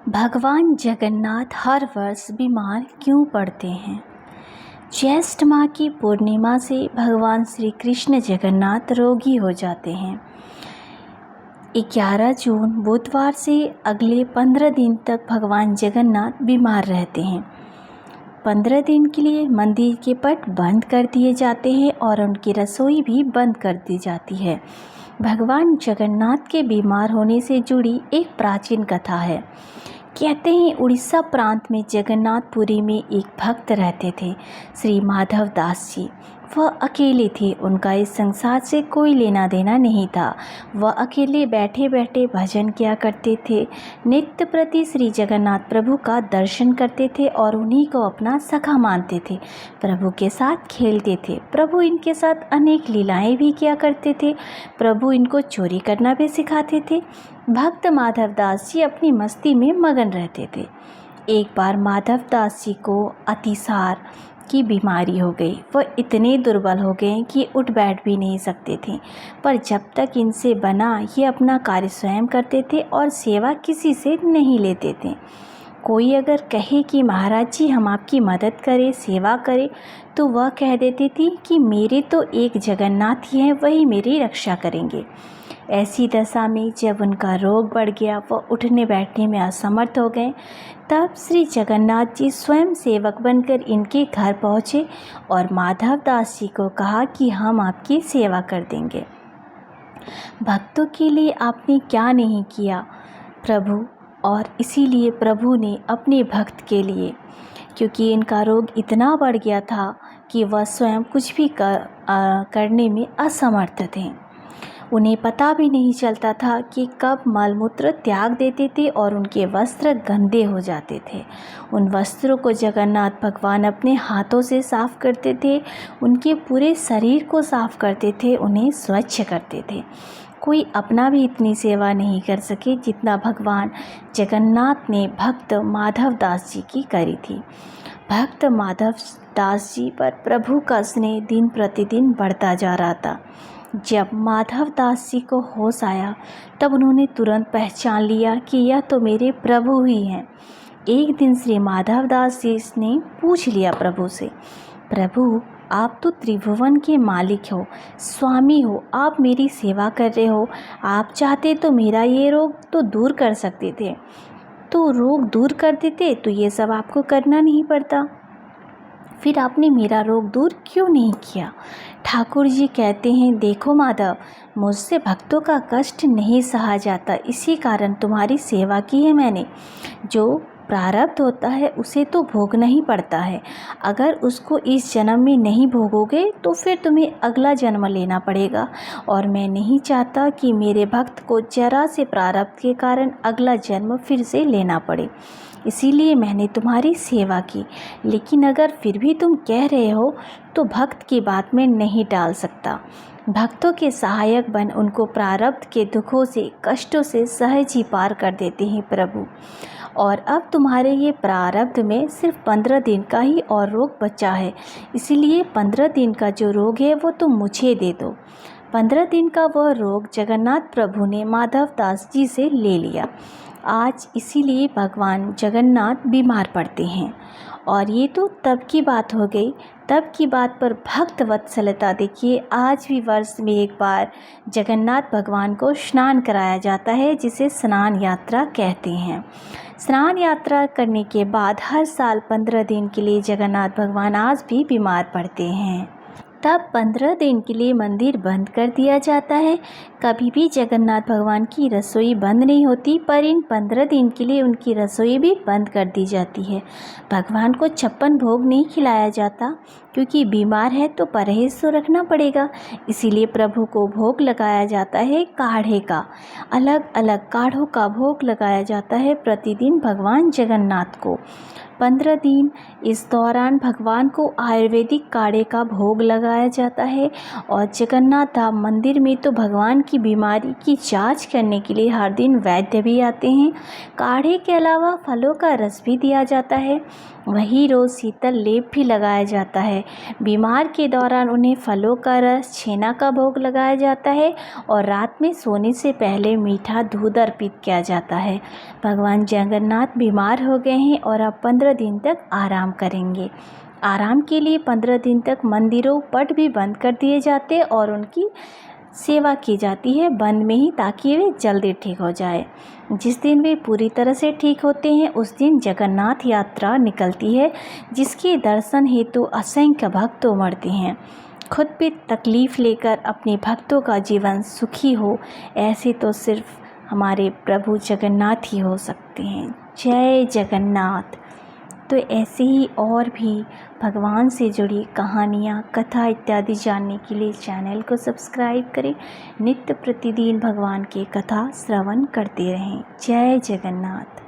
भगवान जगन्नाथ हर वर्ष बीमार क्यों पड़ते हैं? ज्येष्ठ माह की पूर्णिमा से भगवान श्री कृष्ण जगन्नाथ रोगी हो जाते हैं। 11 जून बुधवार से अगले 15 दिन तक भगवान जगन्नाथ बीमार रहते हैं। 15 दिन के लिए मंदिर के पट बंद कर दिए जाते हैं और उनकी रसोई भी बंद कर दी जाती है। भगवान जगन्नाथ के बीमार होने से जुड़ी एक प्राचीन कथा है। कहते हैं उड़ीसा प्रांत में जगन्नाथपुरी में एक भक्त रहते थे, श्री माधव दास जी। वह अकेले थे, उनका इस संसार से कोई लेना देना नहीं था। वह अकेले बैठे बैठे भजन किया करते थे, नित्य प्रति श्री जगन्नाथ प्रभु का दर्शन करते थे और उन्हीं को अपना सखा मानते थे। प्रभु के साथ खेलते थे, प्रभु इनके साथ अनेक लीलाएं भी किया करते थे। प्रभु इनको चोरी करना भी सिखाते थे। भक्त माधव दास जी अपनी मस्ती में मगन रहते थे। एक बार माधव दास जी को अतिसार की बीमारी हो गई। वह इतने दुर्बल हो गए कि उठ बैठ भी नहीं सकते थे, पर जब तक इनसे बना ये अपना कार्य स्वयं करते थे और सेवा किसी से नहीं लेते थे। कोई अगर कहे कि महाराज जी हम आपकी मदद करें, सेवा करें, तो वह कह देती थी कि मेरे तो एक जगन्नाथ ही हैं, वही मेरी रक्षा करेंगे। ऐसी दशा में जब उनका रोग बढ़ गया, वह उठने बैठने में असमर्थ हो गए, तब श्री जगन्नाथ जी स्वयं सेवक बनकर इनके घर पहुँचे और माधव दास जी को कहा कि हम आपकी सेवा कर देंगे। भक्तों के लिए आपने क्या नहीं किया प्रभु, और इसीलिए प्रभु ने अपने भक्त के लिए, क्योंकि इनका रोग इतना बढ़ गया था कि वह स्वयं कुछ भी करने में असमर्थ थे। उन्हें पता भी नहीं चलता था कि कब मलमूत्र त्याग देते थे और उनके वस्त्र गंदे हो जाते थे। उन वस्त्रों को जगन्नाथ भगवान अपने हाथों से साफ करते थे, उनके पूरे शरीर को साफ करते थे, उन्हें स्वच्छ करते थे। कोई अपना भी इतनी सेवा नहीं कर सके जितना भगवान जगन्नाथ ने भक्त माधव दास जी की करी थी। भक्त माधव दास जी पर प्रभु का स्नेह दिन प्रतिदिन बढ़ता जा रहा था। जब माधव दास जी को होश आया तब उन्होंने तुरंत पहचान लिया कि यह तो मेरे प्रभु ही हैं। एक दिन श्री माधव दास जी ने पूछ लिया प्रभु से, प्रभु आप तो त्रिभुवन के मालिक हो, स्वामी हो, आप मेरी सेवा कर रहे हो, आप चाहते तो मेरा ये रोग तो दूर कर सकते थे, तो रोग दूर कर देते तो ये सब आपको करना नहीं पड़ता। फिर आपने मेरा रोग दूर क्यों नहीं किया? ठाकुर जी कहते हैं, देखो माधव, मुझसे भक्तों का कष्ट नहीं सहा जाता, इसी कारण तुम्हारी सेवा की है मैंने। जो प्रारब्ध होता है उसे तो भोगना ही पड़ता है। अगर उसको इस जन्म में नहीं भोगोगे तो फिर तुम्हें अगला जन्म लेना पड़ेगा, और मैं नहीं चाहता कि मेरे भक्त को जरा से प्रारब्ध के कारण अगला जन्म फिर से लेना पड़े। इसीलिए मैंने तुम्हारी सेवा की। लेकिन अगर फिर भी तुम कह रहे हो तो भक्त की बात में नहीं टाल सकता। भक्तों के सहायक बन उनको प्रारब्ध के दुखों से, कष्टों से सहज ही पार कर देते हैं प्रभु। और अब तुम्हारे ये प्रारब्ध में सिर्फ 15 दिन का ही और रोग बचा है, इसीलिए 15 दिन का जो रोग है वो तुम मुझे दे दो। 15 दिन का वह रोग जगन्नाथ प्रभु ने माधव दास जी से ले लिया। आज इसीलिए भगवान जगन्नाथ बीमार पड़ते हैं। और ये तो तब की बात हो गई। तब की बात पर भक्त वत्सलता देखिए, आज भी वर्ष में एक बार जगन्नाथ भगवान को स्नान कराया जाता है, जिसे स्नान यात्रा कहते हैं। स्नान यात्रा करने के बाद हर साल 15 दिन के लिए जगन्नाथ भगवान आज भी बीमार पड़ते हैं। तब 15 दिन के लिए मंदिर बंद कर दिया जाता है। कभी भी जगन्नाथ भगवान की रसोई बंद नहीं होती, पर इन 15 दिन के लिए उनकी रसोई भी बंद कर दी जाती है। भगवान को 56 भोग नहीं खिलाया जाता, क्योंकि बीमार है तो परहेज तो रखना पड़ेगा। इसीलिए प्रभु को भोग लगाया जाता है काढ़े का। अलग अलग काढ़ों का भोग लगाया जाता है प्रतिदिन भगवान जगन्नाथ को। 15 दिन इस दौरान भगवान को आयुर्वेदिक काढ़े का भोग लगाया जाता है। और जगन्नाथ धाम मंदिर में तो भगवान की बीमारी की जांच करने के लिए हर दिन वैद्य भी आते हैं। काढ़े के अलावा फलों का रस भी दिया जाता है। वहीं रोज़ शीतल लेप भी लगाया जाता है। बीमार के दौरान उन्हें फलों का रस, छेना का भोग लगाया जाता है और रात में सोने से पहले मीठा दूध अर्पित किया जाता है। भगवान जगन्नाथ बीमार हो गए हैं और अब 15 दिन तक आराम करेंगे। आराम के लिए 15 दिन तक मंदिरों, पट भी बंद कर दिए जाते और उनकी सेवा की जाती है बंद में ही, ताकि वे जल्दी ठीक हो जाए। जिस दिन वे पूरी तरह से ठीक होते हैं उस दिन जगन्नाथ यात्रा निकलती है, जिसके दर्शन हेतु असंख्य भक्त उमड़ते हैं। खुद भी तकलीफ़ लेकर अपने भक्तों का जीवन सुखी हो, ऐसे तो सिर्फ हमारे प्रभु जगन्नाथ ही हो सकते हैं। जय जगन्नाथ। तो ऐसे ही और भी भगवान से जुड़ी कहानियाँ, कथा इत्यादि जानने के लिए चैनल को सब्सक्राइब करें। नित्य प्रतिदिन भगवान की कथा श्रवण करते रहें। जय जगन्नाथ।